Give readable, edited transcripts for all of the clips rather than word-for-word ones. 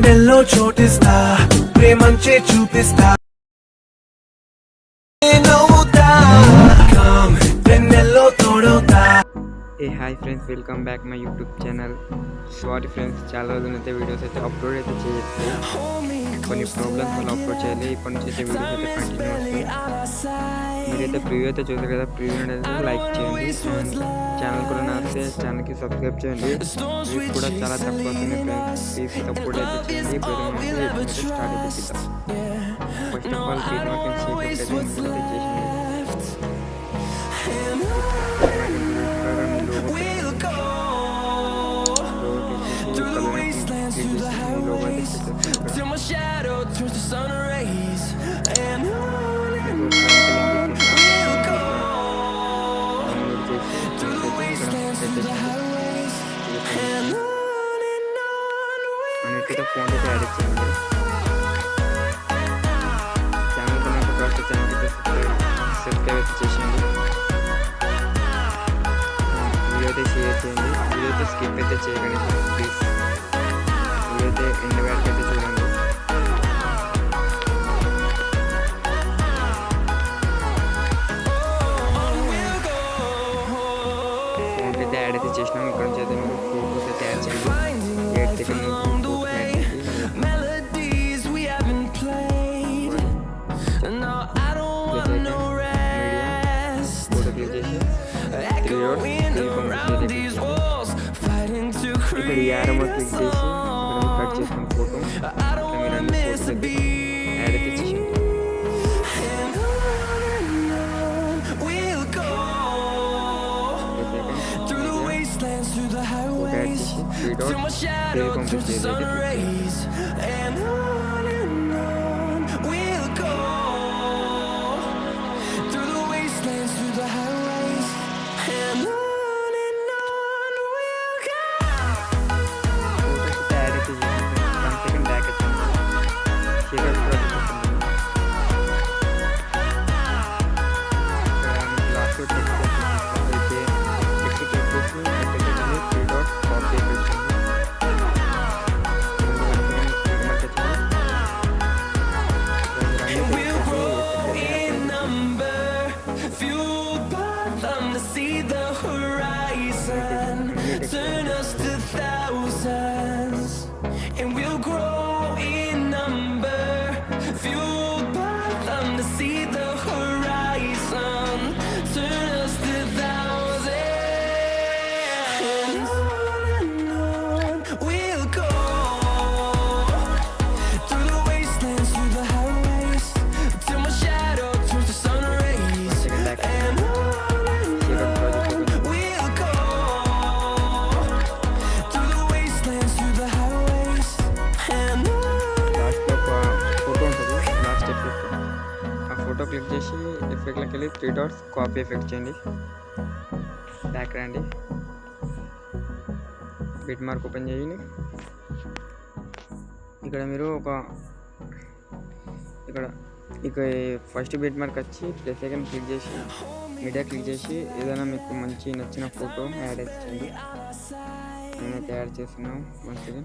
గుండెల్లో చోటిస్తా ప్రేమంచే చూపిస్తా వెన్నెల్లో తోడుతా. Hey hi friends, welcome back my YouTube channel. Sorry friends, చాలా రోజులైతే వీడియోస్ అయితే అప్లోడ్ అయితే చేయట్లేదు. కొన్ని ప్రాబ్లమ్స్ వల్ల అప్లోడ్ చేయాలి. ఇప్పటి నుంచి అయితే వీడియోస్ అయితే కంటిన్యూ వస్తాయి. మీరైతే ప్రివ్యూ అయితే చూసారు కదా, ప్రివ్యూ అయితే లైక్ చేయండి. ఛానల్ కూడా నచ్చితే ఛానల్కి సబ్స్క్రైబ్ చేయండి. వ్యూస్ కూడా చాలా తక్కువ వస్తుంది ఫ్రెండ్స్, ప్లీజ్ సపోర్ట్ అయితే చేయండి. ఇప్పుడు అయితే స్టార్ట్ అయితే చేద్దాం. ఫస్ట్ ఆఫ్ ఆల్ ప్లీజ్ మాకు అయితే చేసింది. Till my shadow turns to sun rays, and on we'll go through the wastelands, through the highways, and on we'll go. Phone అయితే యాడ్ చేయండి. ఛానల్ కొన్నాక ఫస్ట్ ఛానల్కి సబ్స్క్రైబ్ అయితే చేసేయండి. వీడియో అయితే షేర్ చేయండి. వీడియో అయితే స్కిప్ అయితే చేయకండి ప్లీజ్. వీడియో అయితే ఎండ్ వరకు అయితే చూడండి. ఫోన్ అయితే యాడ్ అయితే చేసినాం. ఇక్కడ నుంచి అయితే మీరు ఫోటోస్ అయితే యాడ్ చేయండి. 8 సెకండ్ ఇక్కడ ఈ ఆరమ్మ క్లిక్ చేసి ఇక్కడ కట్ చేసుకున్న ఫోటో యాడ్ అయితే చేసింది. Turn us to thousands, and we'll grow in number, fueled by them to see the horizon. Turn us to thousands, and on we'll go through the wastelands, through the highways, till my shadow turns to sun rays, and photo click చేసి ఎఫెక్ట్లోకి వెళ్ళి 3 dots copy effect చేయండి. Back రండి, bit mark open చేయండి. ఇక్కడ మీరు ఇక్కడ first bit mark వచ్చి plus second click చేసి మీడియా క్లిక్ చేసి ఏదైనా మీకు మంచి నచ్చిన ఫోటో యాడ్ చేయండి. నేనైతే యాడ్ చేస్తున్నాను. మంచిది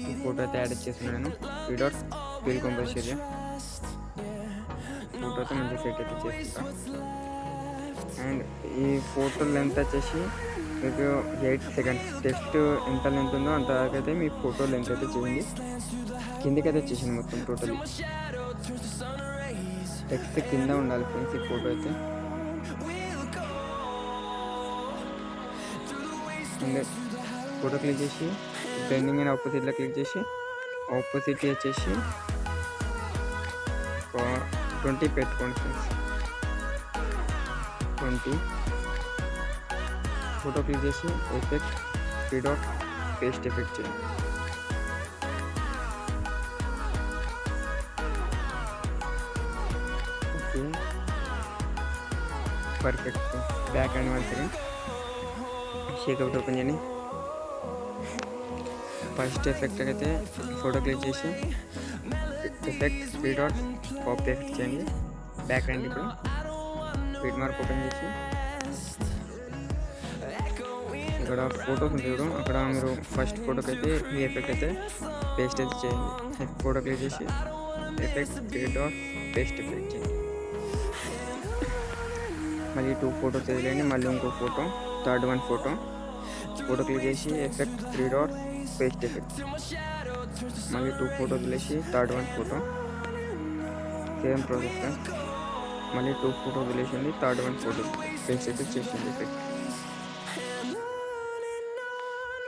ఈ ఫోటో అయితే యాడ్ చేస్తున్నాను. 3 డాట్స్ ఫిల్ కంపోజ్ ఏరియా ఫోటోతో మంచి సెట్ అయితే చేస్తుంటా. అండ్ ఈ ఫోటో లెంత్ వచ్చేసి మీకు 8 సెకండ్స్. టెక్స్ట్ ఎంత లెంత్ ఉందో అంతవరకు అయితే మీ ఫోటో లెంత్ అయితే చేయండి. కిందకి అయితే చేసింది మొత్తం టోటలీ. టెక్స్ట్ కింద ఉండాలి ఫ్రెండ్స్ ఈ ఫోటో అయితే. అండ్ ఫోటో క్లిక్ చేసి బ్లెండింగ్ అండ్ ఆపోజిట్లో క్లిక్ చేసి ఆపోజిట్ వచ్చేసి 20 పెట్టుకోండి ఫ్రెండ్స్. 20 ఫోటో క్లిక్ చేసి ఎఫెక్ట్ 3 డాట్ పేస్ట్ ఎఫెక్ట్ చేయండి. Okay perfect. Back and 1 second shake open చేయండి. ఫస్ట్ ఎఫెక్ట్ అయితే ఫోటో క్లిక్ చేసి ఎఫెక్ట్ 3 డాట్స్ కాపీ ఎఫెక్ట్ చేయండి. బ్యాక్ రండి. ఇప్పుడు బిట్ మార్క్ ఓపెన్ చేసి ఇక్కడ ఫొటోస్ ఉంటాయి చూడు, అక్కడ మీరు ఫస్ట్ ఫోటోకి అయితే ఈ ఎఫెక్ట్ అయితే పేస్ట్ అయితే చేయండి. ఫోటో క్లిక్ చేసి ఎఫెక్ట్ 3 డాట్ పేస్ట్ ఎఫెక్ట్ చేయండి. మళ్ళీ 2 ఫోటోస్ వదిలేండి. మళ్ళీ ఇంకో photo, third one photo click చేసి ఎఫెక్ట్ 3 డాట్ పేస్ట్ ఎఫెక్ట్. మళ్ళీ 2 ఫోటో వదిలేసి third one photo, same process. మళ్ళీ 2 ఫోటో వదిలేసింది, థర్డ్ వన్ ఫోటో పేస్ట్ అయితే చేసింది ఎఫెక్ట్.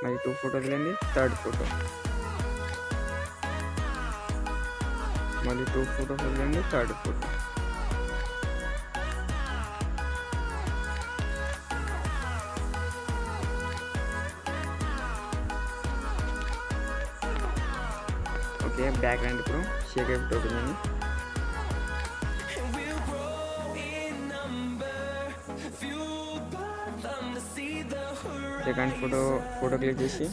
మళ్ళీ 2 ఫోటో వదిలేండి, థర్డ్ ఫోటో, మళ్ళీ 2 ఫోటోస్ వదిలేండి, థర్డ్ ఫోటో. ఓకే, బ్యాక్ రండి. ఇప్పుడు షేక్ ఎఫెక్ట్ ఓపెన్ చేయండి. సెకండ్ ఫోటో క్లిక్ చేసి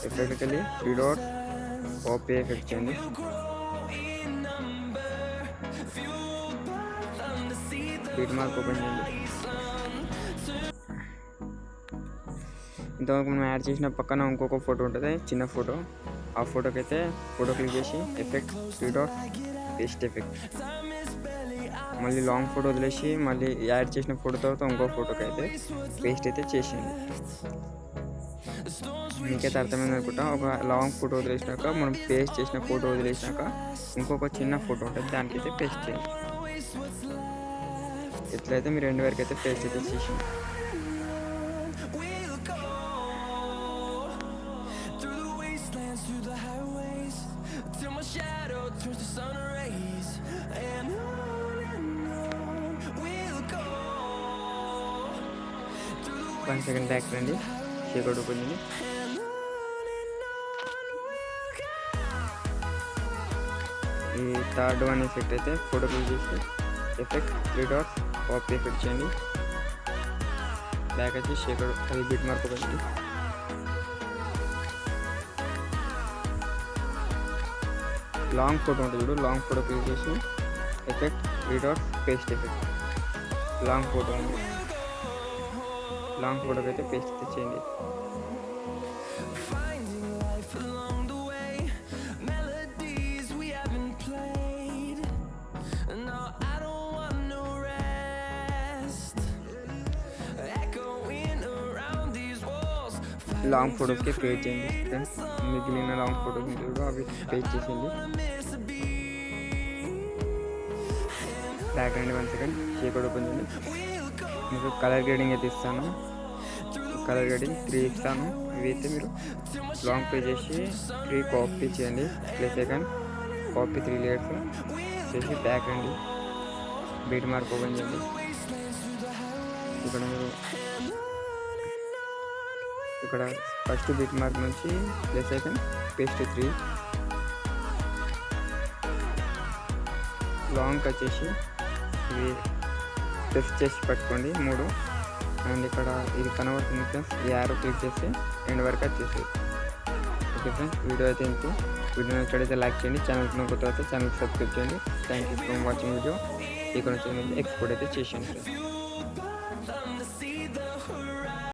ఎఫెక్ట్కి వెళ్ళి 3 డాట్ కాపీ ఎఫెక్ట్ చేయండి. బీట్ మార్క్ ఓపెన్ చేయండి. ఇంతవరకు మనం యాడ్ చేసిన పక్కన ఇంకొక ఫోటో ఉంటుంది, చిన్న ఫోటో. ఆ ఫోటోకి అయితే ఫోటో క్లిక్ చేసి ఎఫెక్ట్ 3 డాట్ పేస్ట్ ఎఫెక్ట్. మళ్ళీ లాంగ్ ఫోటో వదిలేసి మళ్ళీ యాడ్ చేసిన ఫోటో తర్వాత ఇంకో ఫోటోకి అయితే పేస్ట్ అయితే చేసింది. మీకైతే అర్థమైంది అనుకుంటా. ఒక లాంగ్ ఫోటో వదిలేసినాక మనం పేస్ట్ చేసిన ఫోటో వదిలేసినాక ఇంకొక చిన్న ఫోటో ఉంటుంది, దానికైతే పేస్ట్ చేయండి. ఎట్లయితే మీరు 2 వరకు అయితే పేస్ట్ అయితే చేసింది. వన్ సెకండ్ బ్యాక్ రండి, షేక్ అవుట్ ఓపెన్ చేయండి. ఈ థర్డ్ వన్ ఎఫెక్ట్ అయితే ఫోటో క్లిక్ చేసి ఎఫెక్ట్ 3 డాట్ కాపీ ఎఫెక్ట్ చేయండి. బ్యాక్ వచ్చి షేక్ అవుట్, అది బిట్ మార్క్ ఓపెన్ చేయండి. లాంగ్ ఫోటో ఉంటుంది చూడు, లాంగ్ ఫోటో క్లిక్ చేసి effect 3 dot paste effect. Long photo ఉంది, లాంగ్ ఫోటోకి అయితే పేస్ట్ అయితే చేయండి. లాంగ్ ఫోటోస్కి పేస్ట్ చేయండి. ఫ్రెండ్స్ మిగిలిన లాంగ్ ఫోటోస్ కూడా అవి పేస్ట్ చేసేయండి. బ్యాక్ రండి, 1 సెకండ్ షేక్ అవుట్ ఓపెన్ చేయండి. మీకు కలర్ గ్రేడింగ్ అయితే ఇస్తాను. కలర్ గ్రేడింగ్ 3 ఇస్తాను. ఇవి అయితే మీరు లాంగ్ పే చేసి 3 కాపీ చేయండి. ప్లస్ సెకండ్ కాపీ 3 లేయర్స్ చేసి బ్యాక్ రండి, బీట్ మార్క్ ఓపెన్ చేయండి. ఇక్కడ ఫస్ట్ బీట్ మార్క్ నుంచి ప్లస్ సెకండ్ పేస్ట్ 3 లాంగ్ వచ్చేసి ఇవి ప్రెస్ చేసి పట్టుకోండి 3. అండ్ ఇక్కడ ఇది కనబడుతుంది ఫ్రెండ్స్, ఈ యారో క్లిక్ చేసి ఎండ్ వరకు వచ్చేసి. ఓకే ఫ్రెండ్స్, వీడియో అయితే ఇంతే. వీడియో నచ్చితే లైక్ చేయండి. ఛానల్కి కొత్త అయితే ఛానల్కి సబ్స్క్రైబ్ చేయండి. Thank you for watching video. ఇక్కడ నుంచి ఎక్స్పోర్ట్ అయితే చేసాను ఫ్రెండ్స్.